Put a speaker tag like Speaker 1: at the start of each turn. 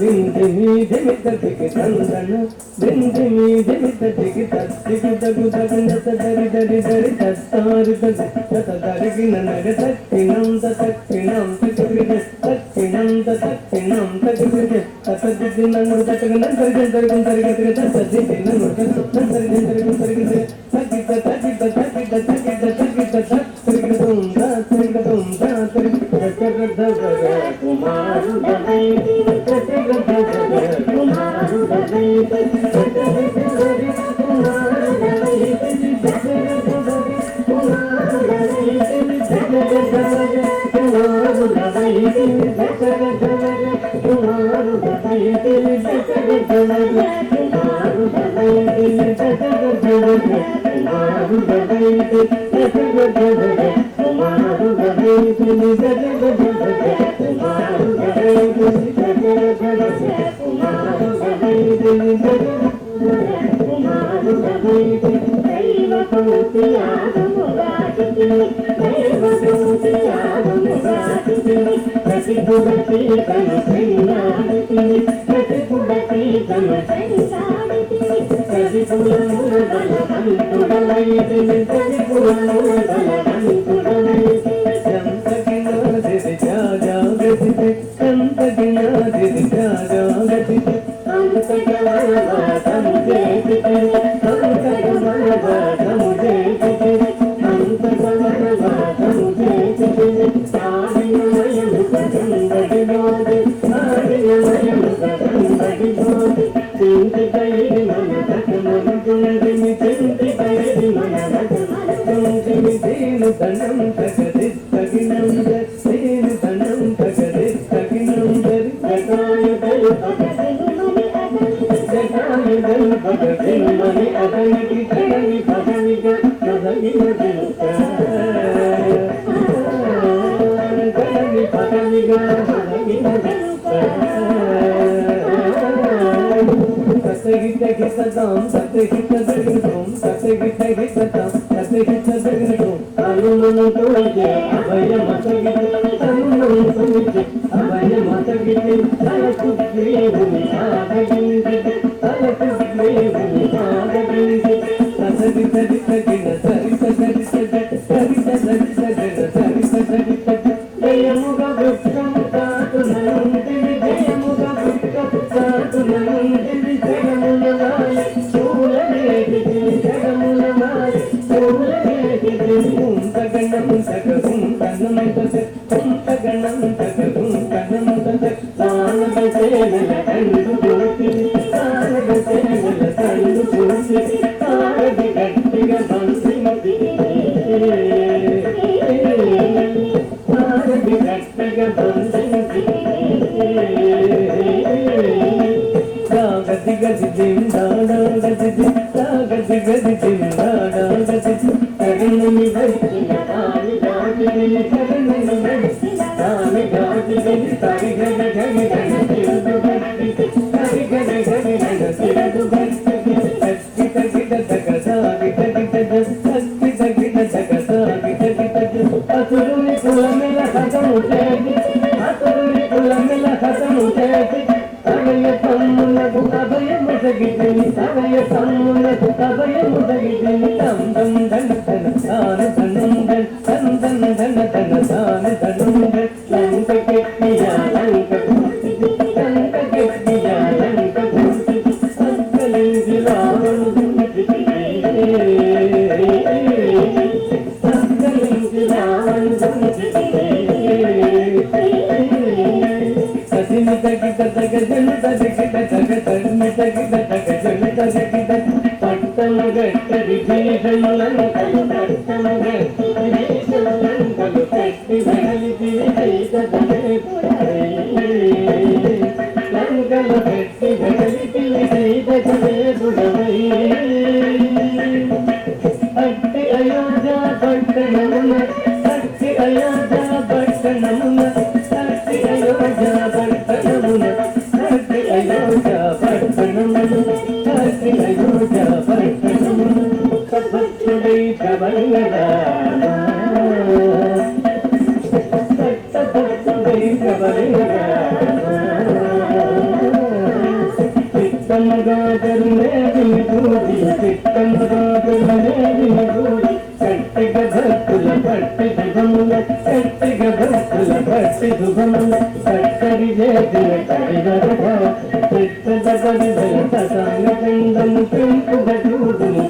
Speaker 1: దిందిమి దిమిత దిగి దందన దిందిమి దిమిత దిగి తత్తిగి దగు దగందత దరి దరి దరి తత్తారి తత దరిగిన నగ తక్కినం తక్కినం తక్కిగి తక్కినం తక్కినం తక్కిగి తతది నన్ను తతగన దరిగ దరిగ దరిగ దరిగ తతది నన్ను తతది దరిగ దరిగ దరిగ తగిత తగిత తగిత తగిత తగిత తగిత తుందా తగిత తుందా తగిత తగిత కుమారు దై తగిత కుమారు దై
Speaker 2: Thank you.
Speaker 1: చక్కడి చేసిన కడిగరుగా పెద్ద కడిగలు తటాంగ పిండము పెంపుగా చూడును